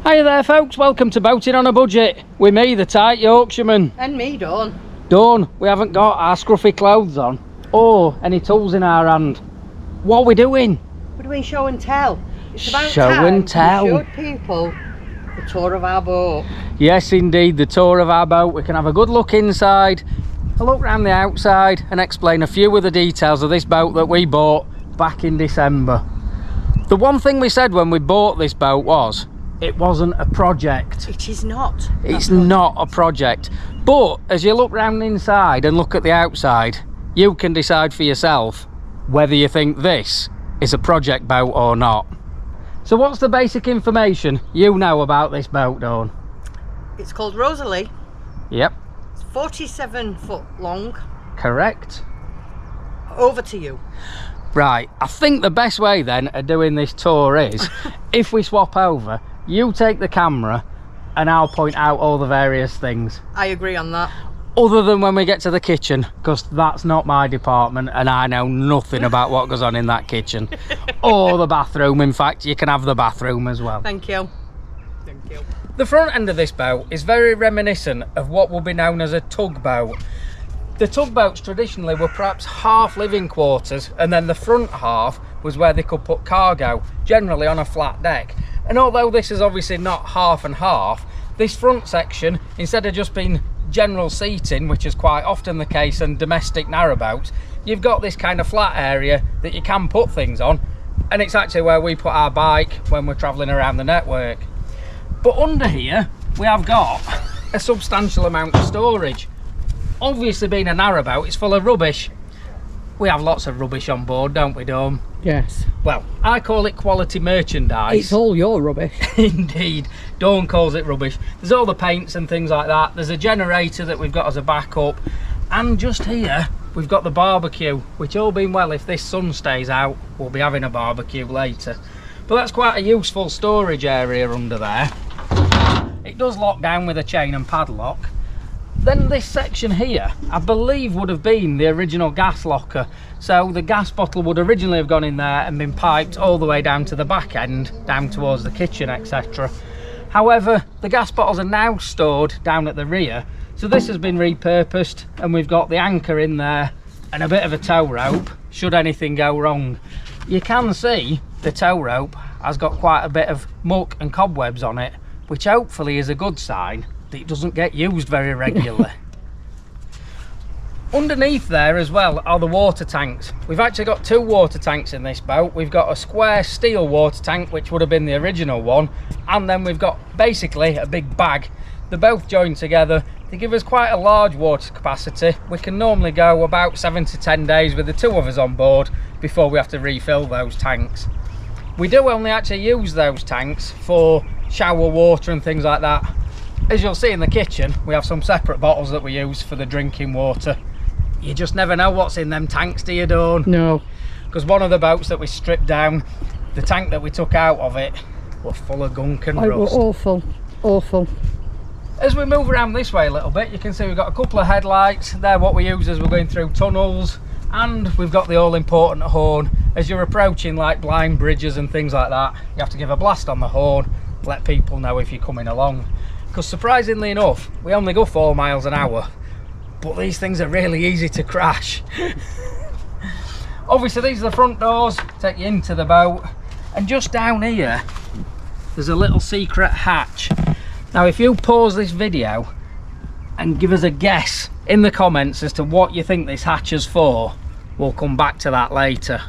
Hiya there folks, welcome to Boating on a Budget with me, the tight Yorkshireman. And me, Dawn. Dawn, we haven't got our scruffy clothes on or any tools in our hand. What are we doing? We're doing show and tell. It's about show and tell. We showed people the tour of our boat. Yes indeed, the tour of our boat. We can have a good look inside, a look around the outside and explain a few of the details of this boat that we bought back in December. The one thing we said when we bought this boat was it wasn't a project. It is not. It's not a project. But as you look round inside and look at the outside, you can decide for yourself whether you think this is a project boat or not. So what's the basic information you know about this boat, Dawn? It's called Rosalie. Yep. It's 47 foot long. Correct. Over to you. Right, I think the best way then of doing this tour is if we swap over, you take the camera and I'll point out all the various things. I agree on that. Other than when we get to the kitchen, because that's not my department and I know nothing about what goes on in that kitchen. Or the bathroom. In fact, you can have the bathroom as well. Thank you. Thank you. The front end of this boat is very reminiscent of what will be known as a tugboat. The tugboats traditionally were perhaps half living quarters, and then the front half was where they could put cargo, generally on a flat deck. And although this is obviously not half and half, this front section, instead of just being general seating, which is quite often the case in domestic narrowboats, you've got this kind of flat area that you can put things on, and it's actually where we put our bike when we're travelling around the network. But under here we have got a substantial amount of storage. Obviously, being a narrowboat, it's full of rubbish. We have lots of rubbish on board, don't we, Dom? Yes. Well, I call it quality merchandise. It's all your rubbish. Indeed. Dawn calls it rubbish. There's all the paints and things like that. There's a generator that we've got as a backup. And just here, we've got the barbecue, which all being well, if this sun stays out, we'll be having a barbecue later. But that's quite a useful storage area under there. It does lock down with a chain and padlock. Then this section here, I believe, would have been the original gas locker. So the gas bottle would originally have gone in there and been piped all the way down to the back end, down towards the kitchen, etc. However, the gas bottles are now stored down at the rear. So this has been repurposed and we've got the anchor in there and a bit of a tow rope, should anything go wrong. You can see the tow rope has got quite a bit of muck and cobwebs on it, which hopefully is a good sign that it doesn't get used very regularly. Underneath there as well are the water tanks. We've actually got two water tanks in this boat. We've got a square steel water tank, which would have been the original one, and then we've got basically a big bag. They're both joined together. They give us quite a large water capacity. We can normally go about 7 to 10 days with the two of us on board before we have to refill those tanks. We do only actually use those tanks for shower water and things like that. As you'll see in the kitchen, we have some separate bottles that we use for the drinking water. You just never know what's in them tanks, do you, Dawn? No. Because one of the boats that we stripped down, the tank that we took out of it were full of gunk and rust. It was awful, awful. As we move around this way a little bit, you can see we've got a couple of headlights. They're what we use as we're going through tunnels. And we've got the all-important horn. As you're approaching like blind bridges and things like that, you have to give a blast on the horn, let people know if you're coming along. Because surprisingly enough, we only go 4 miles an hour, but these things are really easy to crash. Obviously these are the front doors, take you into the boat, and just down here there's a little secret hatch. Now if you pause this video and give us a guess in the comments as to what you think this hatch is for, we'll come back to that later.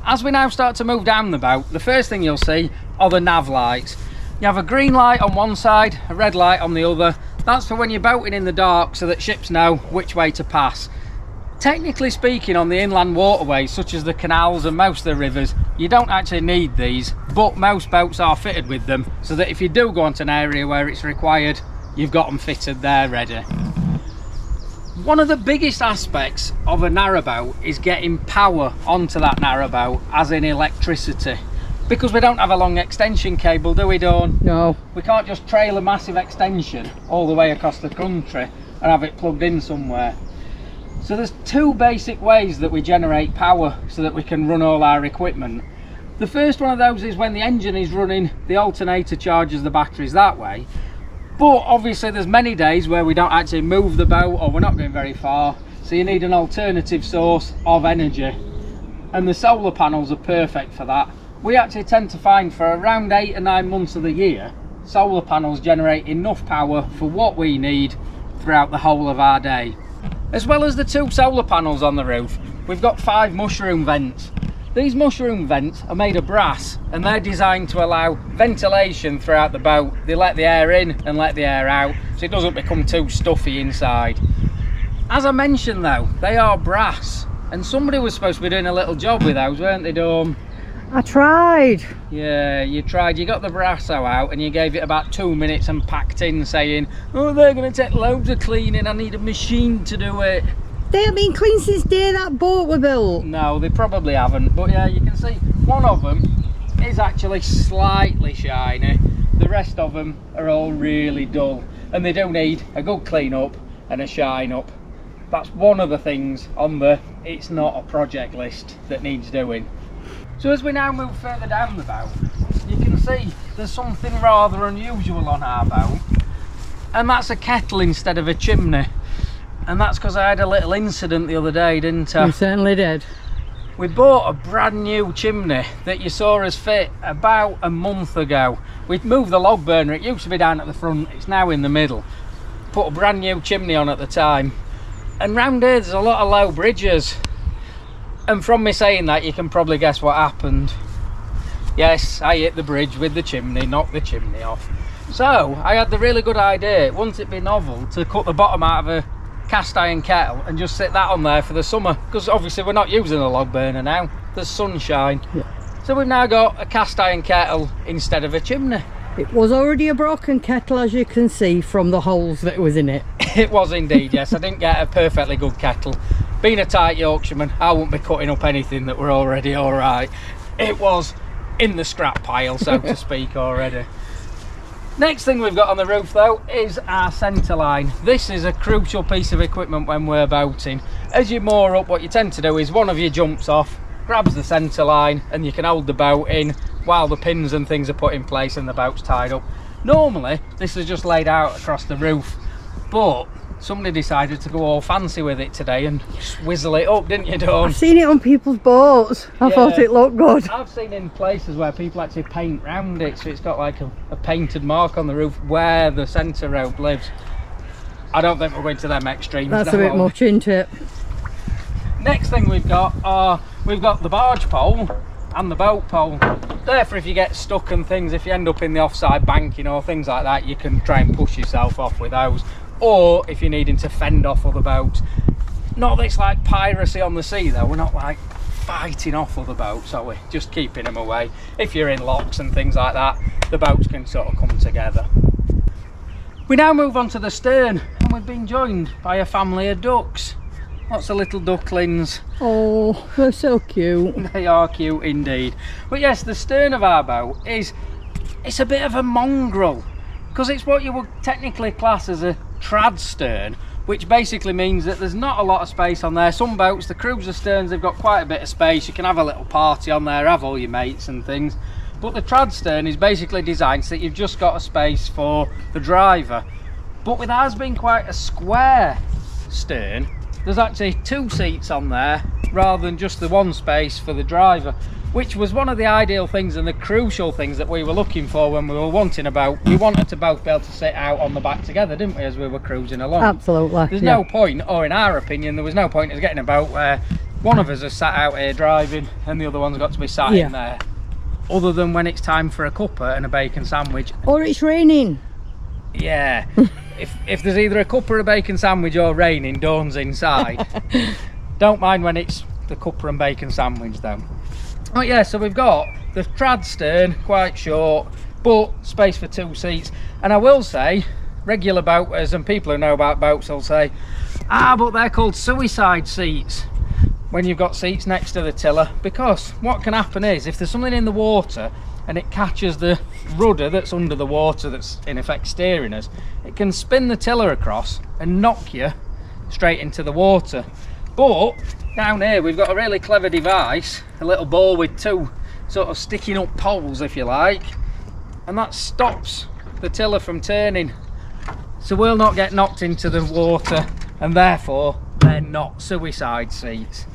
As we now start to move down the boat, the first thing you'll see are the nav lights. You have a green light on one side, a red light on the other. That's for when you're boating in the dark so that ships know which way to pass. Technically speaking, on the inland waterways such as the canals and most of the rivers, you don't actually need these, but most boats are fitted with them so that if you do go onto an area where it's required, you've got them fitted there ready. One of the biggest aspects of a narrowboat is getting power onto that narrowboat, as in electricity. Because we don't have a long extension cable, do we, Dawn? No. We can't just trail a massive extension all the way across the country and have it plugged in somewhere. So there's two basic ways that we generate power so that we can run all our equipment. The first one of those is when the engine is running, the alternator charges the batteries that way. But obviously there's many days where we don't actually move the boat, or we're not going very far, so you need an alternative source of energy, and the solar panels are perfect for that. We actually tend to find for around 8 or 9 months of the year, solar panels generate enough power for what we need throughout the whole of our day. As well as the 2 solar panels on the roof, we've got 5 mushroom vents. These mushroom vents are made of brass, and they're designed to allow ventilation throughout the boat. They let the air in and let the air out, so it doesn't become too stuffy inside. As I mentioned though, they are brass, and somebody was supposed to be doing a little job with those, weren't they, Dawn? I tried. Yeah, you tried. You got the brasso out and you gave it about 2 minutes and packed in saying, oh, they're going to take loads of cleaning, I need a machine to do it. They haven't been clean since the day that boat was built. No, they probably haven't, but yeah, you can see one of them is actually slightly shiny. The rest of them are all really dull, and they do need a good clean up and a shine up. That's one of the things on the it's not a project list that needs doing. So as we now move further down the boat, you can see there's something rather unusual on our boat, and that's a kettle instead of a chimney. And that's because I had a little incident the other day, didn't I? You certainly did. We bought a brand new chimney that you saw us fit about a month ago. We'd moved the log burner, it used to be down at the front, it's now in the middle. Put a brand new chimney on at the time. And round here there's a lot of low bridges. And from me saying that, you can probably guess what happened. Yes, I hit the bridge with the chimney, knocked the chimney off. So I had the really good idea, wouldn't it be novel to cut the bottom out of a cast iron kettle and just sit that on there for the summer, because obviously we're not using a log burner now, there's sunshine. Yeah. So we've now got a cast iron kettle instead of a chimney. It was already a broken kettle, as you can see from the holes that was in it. It was indeed, yes. I didn't get a perfectly good kettle. Being a tight Yorkshireman, I wouldn't be cutting up anything that were already alright. It was in the scrap pile, so to speak, already. Next thing we've got on the roof though is our centre line. This is a crucial piece of equipment when we're boating. As you moor up, what you tend to do is one of you jumps off, grabs the centre line, and you can hold the boat in while the pins and things are put in place and the boat's tied up. Normally this is just laid out across the roof, but somebody decided to go all fancy with it today and swizzle it up, didn't you, Dawn? I've seen it on people's boats. I thought it looked good. I've seen in places where people actually paint round it, so it's got like a painted mark on the roof where the centre rope lives. I don't think we're going to them extremes. That's a bit much, isn't it? Next thing we've got the barge pole and the boat pole. There for if you get stuck and things, if you end up in the offside banking or things like that, you can try and push yourself off with those. Or if you're needing to fend off other boats. Not that it's like piracy on the sea though, we're not like fighting off other boats, are we? Just keeping them away. If you're in locks and things like that, the boats can sort of come together. We now move on to the stern, and we've been joined by a family of ducks. Lots of little ducklings. Oh, they're so cute. They are cute indeed. But yes, the stern of our boat it's a bit of a mongrel, because it's what you would technically class as a trad stern, which basically means that there's not a lot of space on there. Some boats, the cruiser sterns, they've got quite a bit of space. You can have a little party on there, have all your mates and things. But the trad stern is basically designed so that you've just got a space for the driver. But with ours being quite a square stern, there's actually 2 seats on there rather than just the 1 space for the driver, which was one of the ideal things and the crucial things that we were looking for when we were wanting a boat. We wanted to both be able to sit out on the back together, didn't we, as we were cruising along? Absolutely. There's no point, or in our opinion, there was no point in us getting a boat where one of us is sat out here driving and the other one's got to be sat in there. Other than when it's time for a cuppa and a bacon sandwich. Or it's raining. Yeah. if there's either a cuppa or a bacon sandwich or raining, Dawn's inside. Don't mind when it's the cuppa and bacon sandwich though. Oh yeah, so we've got the trad stern, quite short, but space for 2 seats. And I will say, regular boaters and people who know about boats will say, but they're called suicide seats when you've got seats next to the tiller, because what can happen is if there's something in the water and it catches the rudder that's under the water that's in effect steering us, it can spin the tiller across and knock you straight into the water. But down here we've got a really clever device, a little ball with 2 sort of sticking up poles, if you like, and that stops the tiller from turning, so we'll not get knocked into the water, and therefore they're not suicide seats.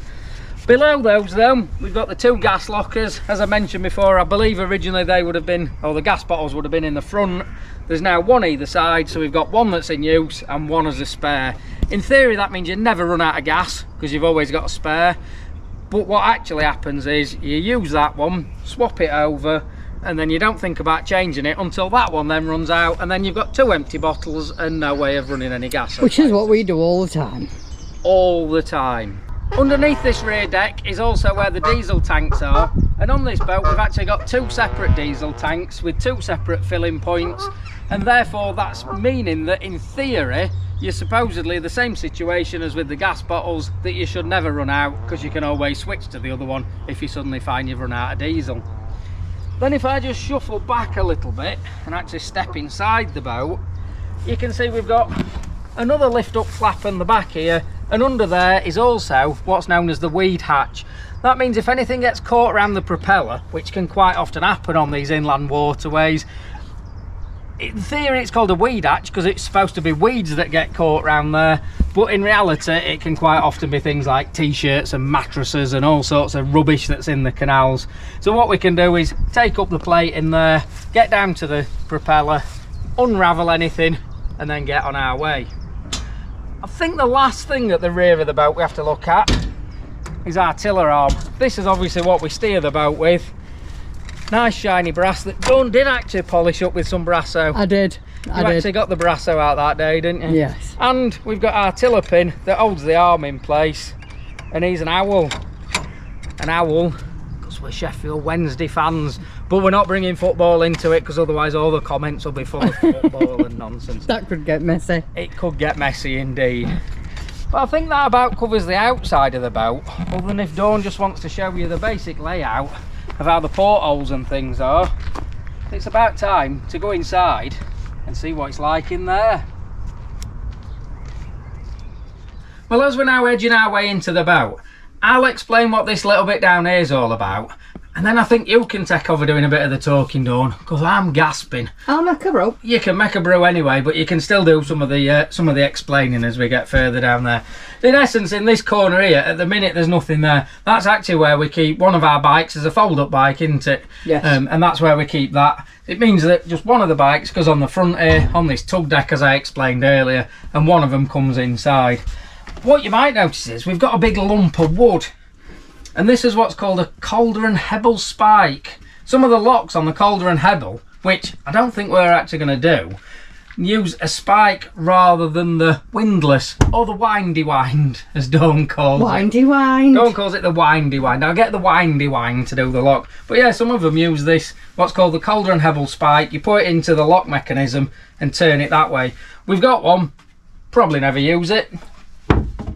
Below those though, we've got the 2 gas lockers. As I mentioned before, I believe originally they would have been, or the gas bottles would have been in the front. There's now 1 either side, so we've got 1 that's in use and 1 as a spare. In theory that means you never run out of gas, because you've always got a spare. But what actually happens is you use that one, swap it over, and then you don't think about changing it until that one then runs out, and then you've got 2 empty bottles and no way of running any gas. Which is what we do all the time. All the time. Underneath this rear deck is also where the diesel tanks are, and on this boat we've actually got 2 separate diesel tanks with 2 separate filling points, and therefore that's meaning that in theory you're supposedly the same situation as with the gas bottles, that you should never run out, because you can always switch to the other one if you suddenly find you've run out of diesel. Then if I just shuffle back a little bit and actually step inside the boat, you can see we've got another lift up flap on the back here, and under there is also what's known as the weed hatch. That means if anything gets caught around the propeller, which can quite often happen on these inland waterways, in theory it's called a weed hatch because it's supposed to be weeds that get caught around there, but in reality it can quite often be things like t-shirts and mattresses and all sorts of rubbish that's in the canals. So what we can do is take up the plate in there, get down to the propeller, unravel anything, and then get on our way. I think the last thing at the rear of the boat we have to look at is our tiller arm. This is obviously what we steer the boat with. Nice shiny brass that Dawn did actually polish up with some brasso. I did. You actually got the brasso out that day, didn't you? Yes. And we've got our tiller pin that holds the arm in place, and he's an owl. An owl, because we're Sheffield Wednesday fans, but we're not bringing football into it because otherwise all the comments will be full of football and nonsense. That could get messy. It could get messy indeed. But I think that about covers the outside of the boat, other than if Dawn just wants to show you the basic layout of how the portholes and things are. It's about time to go inside and see what it's like in there. Well, as we're now edging our way into the boat, I'll explain what this little bit down here is all about, and then I think you can take over doing a bit of the talking, Dawn, because I'm gasping. I'll make a brew. You can make a brew anyway, but you can still do some of the explaining as we get further down there. In essence, in this corner here, at the minute there's nothing there. That's actually where we keep one of our bikes. As a fold-up bike, isn't it? Yes. And that's where we keep that. It means that just one of the bikes goes on the front here, on this tug deck as I explained earlier, and one of them comes inside. What you might notice is we've got a big lump of wood, and this is what's called a Calder and Hebel spike. Some of the locks on the Calder and Hebel, which I don't think we're actually going to do, use a spike rather than the windlass, or the windy wind, as Dawn calls it. Windy wind. Dawn calls it the windy wind. I'll get the windy wind to do the lock. But yeah, some of them use this, what's called the Calder and Hebel spike. You put it into the lock mechanism and turn it that way. We've got one, probably never use it,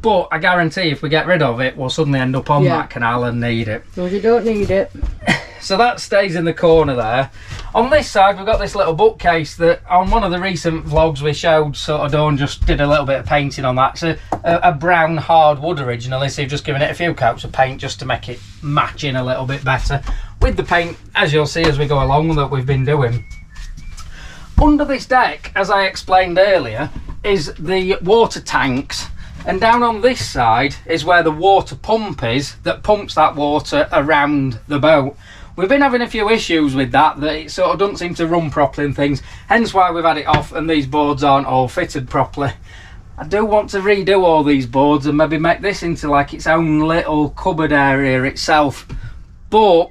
but I guarantee if we get rid of it, we'll suddenly end up on that canal and need it. Well, you don't need it. So that stays in the corner there. On this side, we've got this little bookcase that on one of the recent vlogs we showed, sort of Dawn just did a little bit of painting on that. It's a brown hard wood originally, so you've just given it a few coats of paint just to make it match in a little bit better with the paint, as you'll see as we go along, that we've been doing. Under this deck, as I explained earlier, is the water tanks. And down on this side is where the water pump is that pumps that water around the boat. We've been having a few issues with that it sort of doesn't seem to run properly and things, hence why we've had it off and these boards aren't all fitted properly. I do want to redo all these boards and maybe make this into like its own little cupboard area itself, but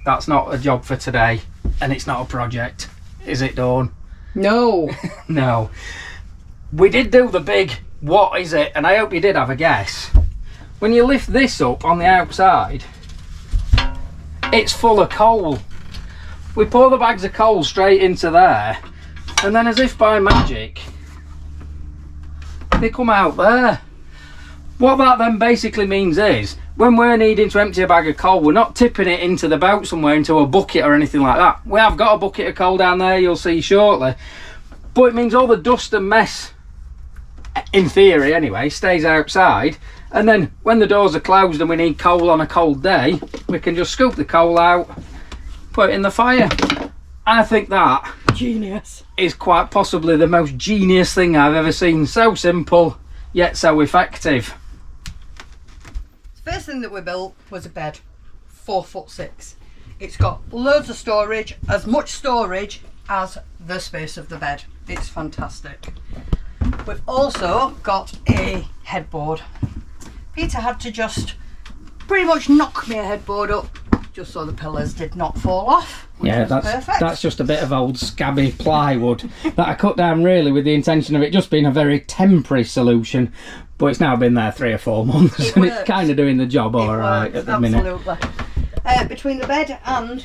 that's not a job for today, and it's not a project, is it, Dawn? No. No. We did do the big what is it, and I hope you did have a guess. When you lift this up on the outside, it's full of coal. We pour the bags of coal straight into there, and then as if by magic they come out there. What that then basically means is when we're needing to empty a bag of coal, we're not tipping it into the boat somewhere into a bucket or anything like that. We have got a bucket of coal down there, you'll see shortly, but it means all the dust and mess, in theory anyway, stays outside, and then when the doors are closed and we need coal on a cold day, we can just scoop the coal out, put it in the fire. I think that Genius. is quite possibly the most genius thing I've ever seen. So simple, yet so effective. The first thing that we built was a bed, 4'6". It's got loads of storage, as much storage as the space of the bed. It's fantastic. We've also got a headboard. Peter had to just pretty much knock me a headboard up just so the pillars did not fall off. Yeah, that's just a bit of old scabby plywood that I cut down really with the intention of it just being a very temporary solution, but it's now been there 3 or 4 months and it's kind of doing the job all right at the minute. Absolutely. Between the bed and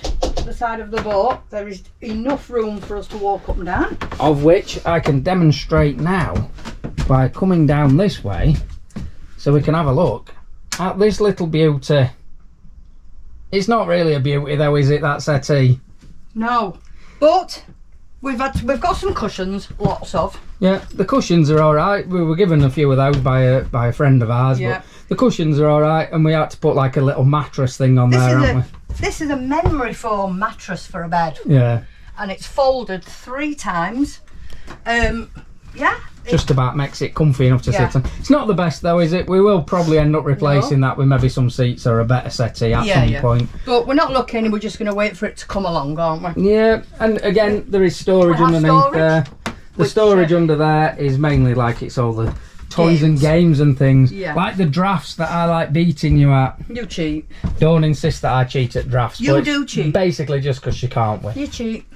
the side of the boat, there is enough room for us to walk up and down. Of which I can demonstrate now by coming down this way so we can have a look at this little beauty. It's not really a beauty though, is it, that settee? No, but we've got some cushions, lots of. Yeah, the cushions are all right. We were given a few of those by a friend of ours, yeah. But the cushions are all right, and we had to put like a little mattress thing on there, haven't we? This is a memory foam mattress for a bed. Yeah. And it's folded 3 times. Yeah. Just about makes it comfy enough to sit on. It's not the best though, is it? We will probably end up replacing that with maybe some seats or a better settee at some point. But we're not looking, we're just going to wait for it to come along, aren't we? Yeah, and again, there is storage underneath there. The storage under there is mainly like it's all the toys and games and things. Yeah. Like the drafts that I like beating you at. You cheat. Don't insist that I cheat at drafts. You do cheat. Basically just because you can't win. You cheat.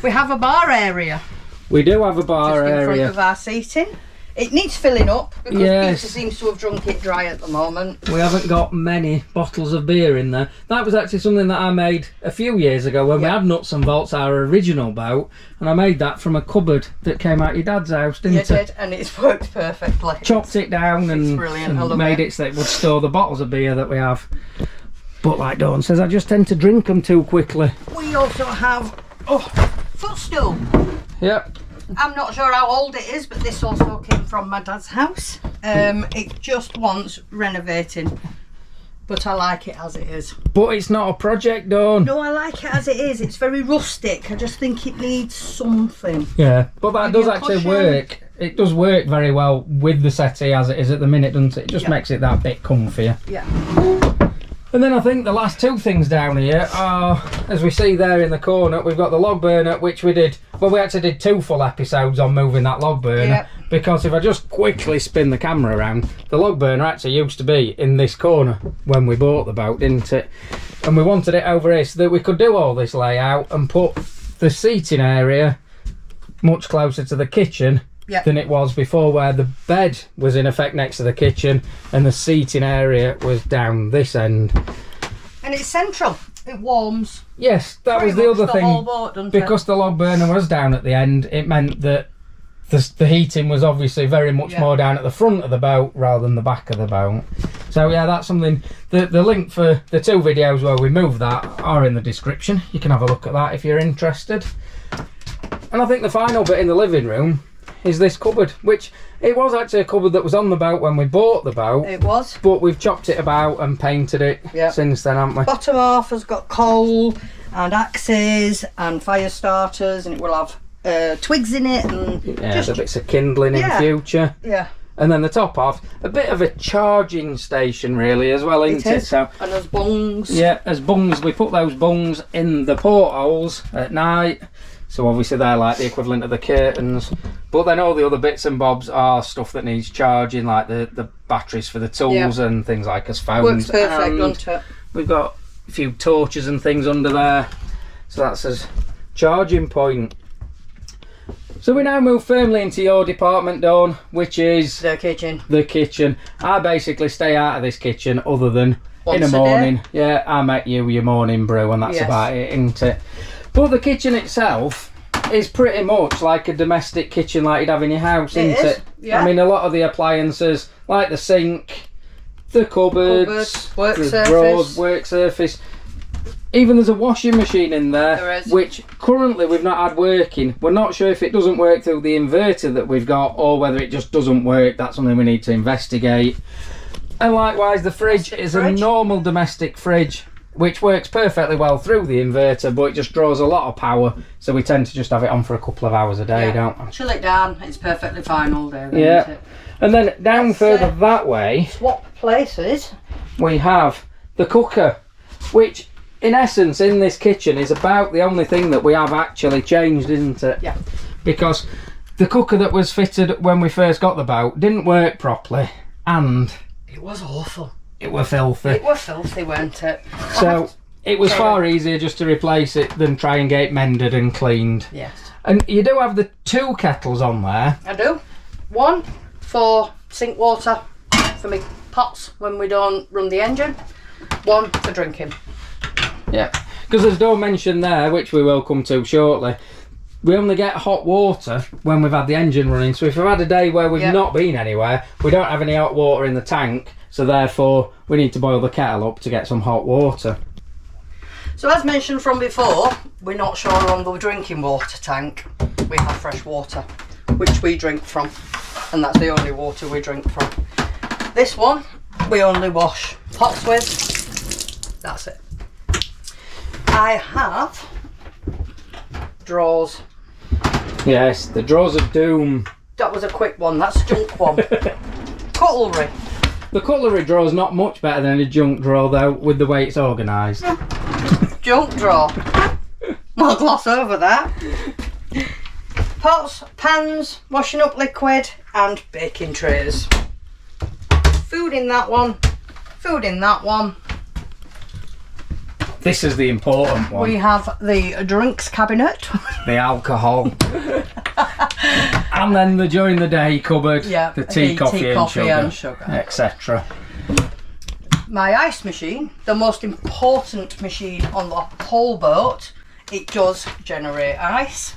We have a bar area. We do have a bar just in area. front of our seating. It needs filling up because Yes. Peter seems to have drunk it dry at the moment. We haven't got many bottles of beer in there. That was actually something that I made a few years ago when we had Nuts and Bolts, our original boat, and I made that from a cupboard that came out your dad's house, didn't it? You did, and it's worked perfectly. Chopped it down and made it so it would store the bottles of beer that we have. But like Dawn says, I just tend to drink them too quickly. We also have footstool. Yep. I'm not sure how old it is, but this also came from my dad's house. It just wants renovating, but I like it as it is. But it's not a project, Dawn. No, I like it as it is. It's very rustic. I just think it needs something. Yeah, but that Maybe does a actually cushion. work. It does work very well with the settee as it is at the minute, doesn't it? It just makes it that bit comfier. Yeah. And then I think the last 2 things down here are, as we see there in the corner, we've got the log burner, which we did, well, we actually did 2 full episodes on moving that log burner, because if I just quickly spin the camera around, the log burner actually used to be in this corner when we bought the boat, didn't it? And we wanted it over here so that we could do all this layout and put the seating area much closer to the kitchen than it was before, where the bed was in effect next to the kitchen and the seating area was down this end. And it's central. It warms. Yes, that was the other thing. Whole boat, doesn't because the log burner was down at the end, it meant that the heating was obviously very much more down at the front of the boat rather than the back of the boat. So yeah, that's something. The link for the 2 videos where we moved that are in the description. You can have a look at that if you're interested. And I think the final bit in the living room is this cupboard, which it was actually a cupboard that was on the boat when we bought the boat. It was. But we've chopped it about and painted it since then, haven't we? Bottom half has got coal and axes and fire starters, and it will have twigs in it and just bits of kindling in future. Yeah. And then the top half, a bit of a charging station really as well, isn't it? So, and there's bungs. Yeah, as bungs, we put those bungs in the portholes at night. So obviously they're like the equivalent of the curtains. But then all the other bits and bobs are stuff that needs charging, like the batteries for the tools and things like as phones. Works perfect, doesn't it? We've got a few torches and things under there. So that's as charging point. So we now move firmly into your department, Dawn, which is the kitchen. The kitchen. I basically stay out of this kitchen other than once in the morning. Day. Yeah, I make you your morning brew and that's about it, isn't it? But the kitchen itself is pretty much like a domestic kitchen like you'd have in your house, isn't it? Yeah. I mean, a lot of the appliances, like the sink, the cupboards, work the surface. drawers, work surface. Even there's a washing machine in there, which currently we've not had working. We're not sure if it doesn't work through the inverter that we've got or whether it just doesn't work. That's something we need to investigate. And likewise, the fridge is a normal domestic fridge. which works perfectly well through the inverter, but it just draws a lot of power, so we tend to just have it on for a couple of hours a day, don't we? Chill it down, it's perfectly fine all day. Then, Yeah. isn't it? And then down further that way, Swap places. we have the cooker, which in essence in this kitchen is about the only thing that we have actually changed, isn't it? Yeah. Because the cooker that was fitted when we first got the boat didn't work properly, and It was awful. it were filthy. It was filthy, weren't it? So it was far easier just to replace it than try and get it mended and cleaned. Yes. And you do have the 2 kettles on there. I do. One for sink water for me pots when we don't run the engine. One for drinking. Yeah. Because there's no mention there, which we will come to shortly. We only get hot water when we've had the engine running. So if we've had a day where we've not been anywhere, we don't have any hot water in the tank. So therefore, we need to boil the kettle up to get some hot water. So as mentioned from before, we're not sure on the drinking water tank. We have fresh water, which we drink from. And that's the only water we drink from. This one, we only wash pots with. That's it. I have drawers. Yes, the drawers of doom. That was a quick one, that's a junk one. Cutlery. The cutlery drawer is not much better than a junk drawer though, with the way it's organised. Junk drawer. I'll gloss over that. Pots, pans, washing up liquid and baking trays. Food in that one. Food in that one. This is the important one. We have the drinks cabinet. The alcohol. And then the during the day cupboard. Yeah, the tea, coffee and sugar. etc. My ice machine, the most important machine on the whole boat. It does generate ice.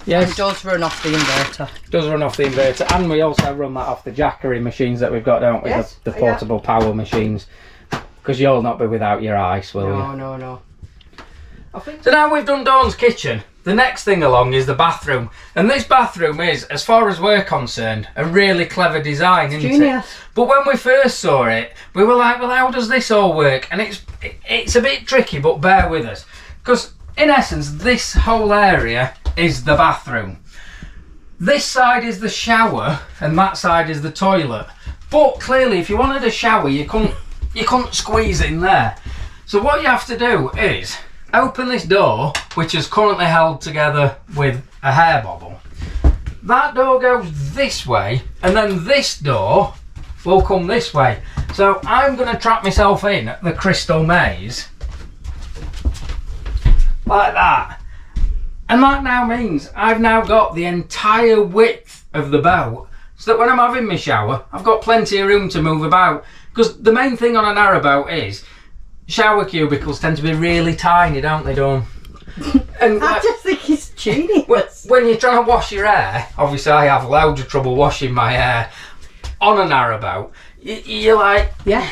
Yes, It does run off the inverter. does run off the inverter, and we also run that off the Jackery machines that we've got, don't we? Yes, The portable power machines. Because you'll not be without your ice, will you? No. So now we've done Dawn's kitchen. The next thing along is the bathroom. And this bathroom is, as far as we're concerned, a really clever design, isn't Genius. it? But when we first saw it, we were like, well, how does this all work? And it's a bit tricky, but bear with us. Because in essence, this whole area is the bathroom. This side is the shower, and that side is the toilet. But clearly, if you wanted a shower, you couldn't squeeze in there. So what you have to do is open this door, which is currently held together with a hair bobble. That door goes this way, and then this door will come this way. So I'm going to trap myself in the crystal maze like that. And that now means I've now got the entire width of the boat, so that when I'm having my shower, I've got plenty of room to move about. Because the main thing on a narrowboat is shower cubicles tend to be really tiny, don't they, Dawn? And I just think it's genius. when you're trying to wash your hair, obviously I have loads of trouble washing my hair on a narrowboat. You're like, Yeah.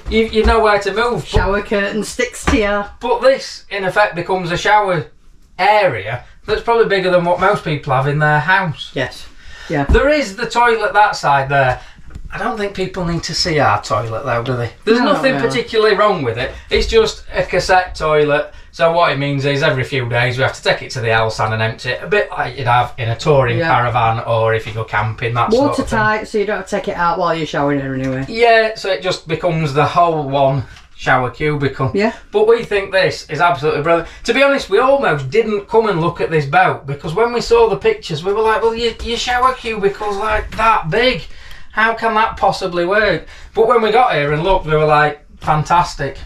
you know where to move. Shower curtain sticks to you. But this, in effect, becomes a shower area that's probably bigger than what most people have in their house. Yes. Yeah. There is the toilet that side there. I don't think people need to see our toilet though, do they? There's No, nothing no. particularly wrong with it. It's just a cassette toilet. So what it means is every few days we have to take it to the Elsan and empty it. A bit like you'd have in a touring caravan, or if you go camping, that sort of thing. Watertight, so you don't have to take it out while you're showering there anyway. Yeah, so it just becomes the whole one shower cubicle. Yeah. But we think this is absolutely brilliant. To be honest, we almost didn't come and look at this boat, because when we saw the pictures we were like, well, your shower cubicle's like that big. How can that possibly work? But when we got here and looked, we were like, fantastic.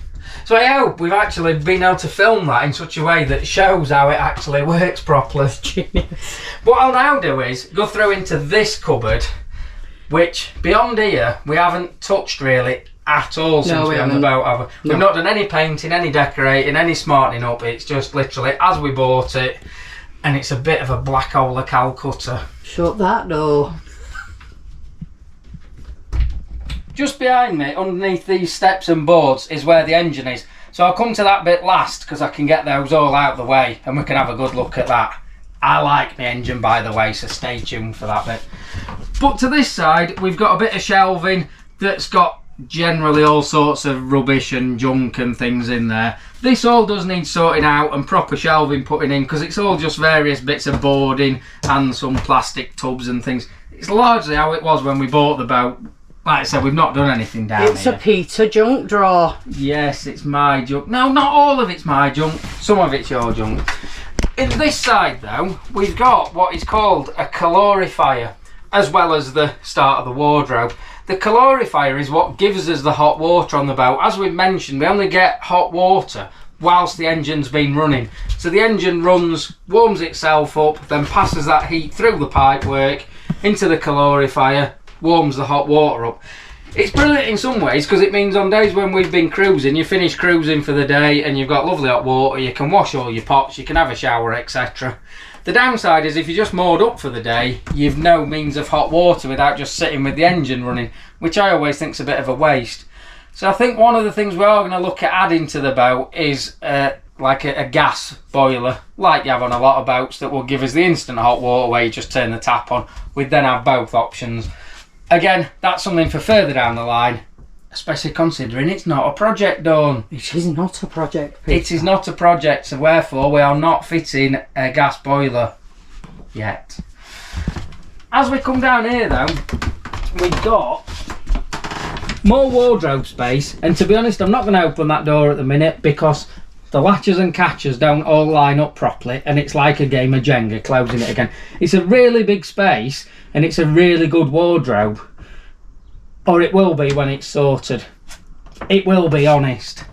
So I hope we've actually been able to film that in such a way that shows how it actually works properly. Genius. What I'll now do is go through into this cupboard, which beyond here we haven't touched really at all since we owned the boat, have we? We've not done any painting, any decorating, any smartening up. It's just literally as we bought it, and it's a bit of a black hole of Calcutta. Shut that door. Just behind me, underneath these steps and boards, is where the engine is. So I'll come to that bit last, because I can get those all out of the way and we can have a good look at that. I like my engine, by the way, so stay tuned for that bit. But to this side, we've got a bit of shelving that's got generally all sorts of rubbish and junk and things in there. This all does need sorting out and proper shelving putting in, because it's all just various bits of boarding and some plastic tubs and things. It's largely how it was when we bought the boat. Like I said, we've not done anything down here. It's a Peter junk drawer. Yes, it's my junk. No, not all of it's my junk. Some of it's your junk. In this side though, we've got what is called a calorifier, as well as the start of the wardrobe. The calorifier is what gives us the hot water on the boat. As we've mentioned, we only get hot water whilst the engine's been running. So the engine runs, warms itself up, then passes that heat through the pipework into the calorifier, warms the hot water up. It's brilliant in some ways, because it means on days when we've been cruising, you finish cruising for the day and you've got lovely hot water, you can wash all your pots, you can have a shower, etc. The downside is if you're just moored up for the day, you've no means of hot water without just sitting with the engine running, which I always think is a bit of a waste. So I think one of the things we are going to look at adding to the boat is like a gas boiler, like you have on a lot of boats, that will give us the instant hot water where you just turn the tap on. We'd then have both options. Again, that's something for further down the line, especially considering it's not a project, Dawn. It is not a project, Peter. It is not a project, so wherefore we are not fitting a gas boiler yet. As we come down here though, we've got more wardrobe space, and to be honest, I'm not going to open that door at the minute because the latches and catches don't all line up properly, and it's like a game of Jenga closing it again. It's a really big space and it's a really good wardrobe, or it will be when it's sorted. It will be, honest.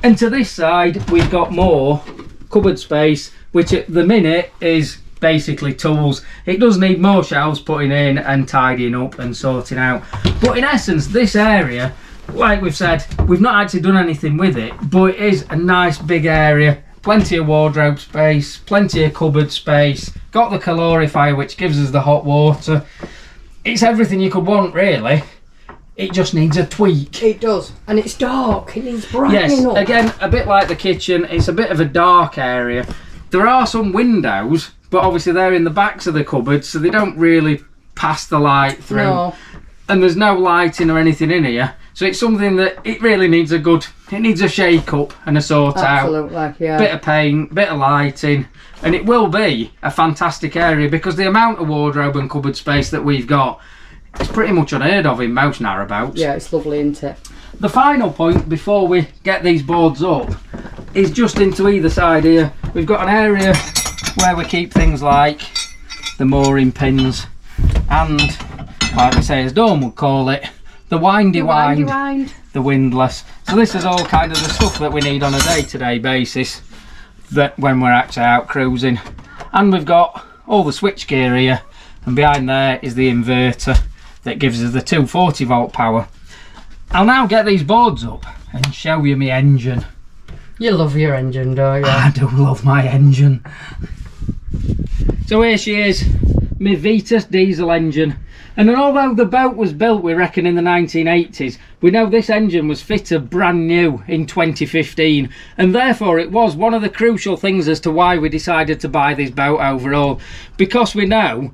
And to this side we've got more cupboard space, which at the minute is basically tools. It does need more shelves putting in and tidying up and sorting out, but in essence this area, like we've said, we've not actually done anything with it, but it is a nice big area. Plenty of wardrobe space, plenty of cupboard space, got the calorifier which gives us the hot water. It's everything you could want really. It just needs a tweak. It does, and it's dark. It needs brightening up. Yes, again, a bit like the kitchen, it's a bit of a dark area. There are some windows, but obviously they're in the backs of the cupboards, so they don't really pass the light through. No. And there's no lighting or anything in here, so it's something that it really needs it needs a shake up and a sort Absolutely, out. yeah. Bit of paint, bit of lighting, and it will be a fantastic area, because the amount of wardrobe and cupboard space that we've got is pretty much unheard of in most narrowboats. Yeah, it's lovely, isn't it? The final point before we get these boards up is just into either side here. We've got an area where we keep things like the mooring pins and, like we say, as Dawn would call it, the windy wind, the windlass. So this is all kind of the stuff that we need on a day-to-day basis that when we're actually out cruising. And we've got all the switchgear here, and behind there is the inverter that gives us the 240 volt power. I'll now get these boards up and show you my engine. You love your engine, don't you? I do love my engine. So here she is, my Vitus diesel engine. And although the boat was built, we reckon, in the 1980s, we know this engine was fitted brand new in 2015, and therefore it was one of the crucial things as to why we decided to buy this boat overall, because we know,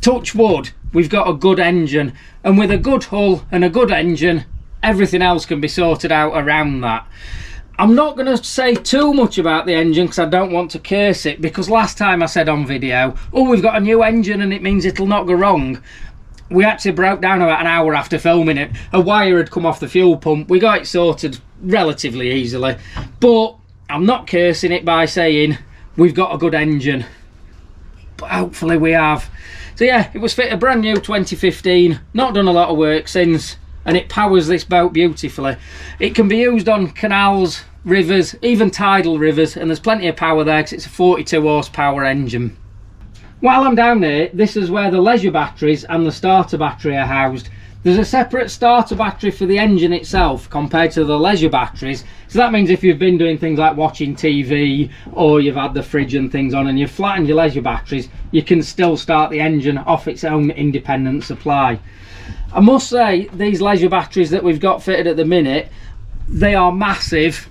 touch wood, we've got a good engine, and with a good hull and a good engine, everything else can be sorted out around that. I'm not going to say too much about the engine because I don't want to curse it, because last time I said on video, oh, we've got a new engine and it means it'll not go wrong. We actually broke down about an hour after filming it. A wire had come off the fuel pump. We got it sorted relatively easily, but I'm not cursing it by saying we've got a good engine, but hopefully we have. So yeah, it was fitted brand new 2015, not done a lot of work since, and it powers this boat beautifully. It can be used on canals, rivers, even tidal rivers, and there's plenty of power there because it's a 42 horsepower engine. While I'm down here, this is where the leisure batteries and the starter battery are housed. There's a separate starter battery for the engine itself compared to the leisure batteries, so that means if you've been doing things like watching TV or you've had the fridge and things on and you've flattened your leisure batteries, you can still start the engine off its own independent supply. I must say, these leisure batteries that we've got fitted at the minute, they are massive,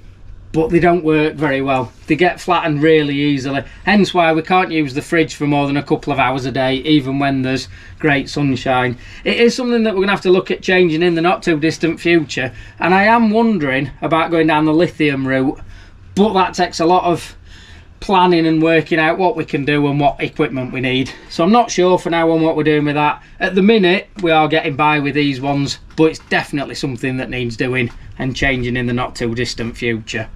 but they don't work very well. They get flattened really easily, hence why we can't use the fridge for more than a couple of hours a day, even when there's great sunshine. It is something that we're going to have to look at changing in the not too distant future, and I am wondering about going down the lithium route, but that takes a lot of planning and working out what we can do and what equipment we need. So I'm not sure for now on what we're doing with that. At the minute we are getting by with these ones, but it's definitely something that needs doing and changing in the not too distant future.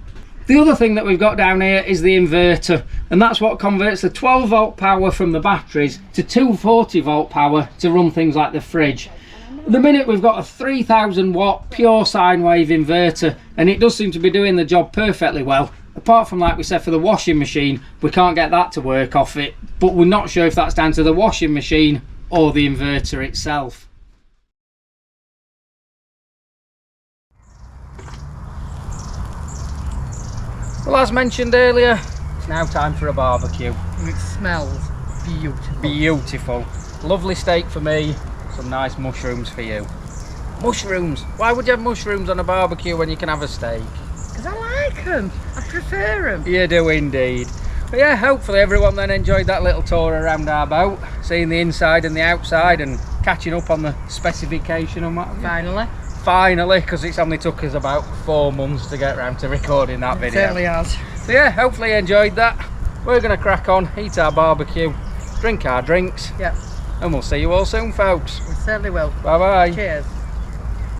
The other thing that we've got down here is the inverter, and that's what converts the 12 volt power from the batteries to 240 volt power to run things like the fridge. At the minute we've got a 3000 watt pure sine wave inverter, and it does seem to be doing the job perfectly well. Apart from, like we said, for the washing machine, we can't get that to work off it, but we're not sure if that's down to the washing machine or the inverter itself. Well, as mentioned earlier, it's now time for a barbecue. It smells beautiful. Beautiful. Lovely steak for me, some nice mushrooms for you. Mushrooms? Why would you have mushrooms on a barbecue when you can have a steak? Because I like them. I prefer them. You do indeed. But yeah, hopefully everyone then enjoyed that little tour around our boat, seeing the inside and the outside and catching up on the specification and what have you. Finally, because it's only took us about 4 months to get around to recording that video. It certainly has. So yeah, hopefully you enjoyed that. We're going to crack on, eat our barbecue, drink our drinks. Yep. And we'll see you all soon, folks. We certainly will. Bye bye. Cheers.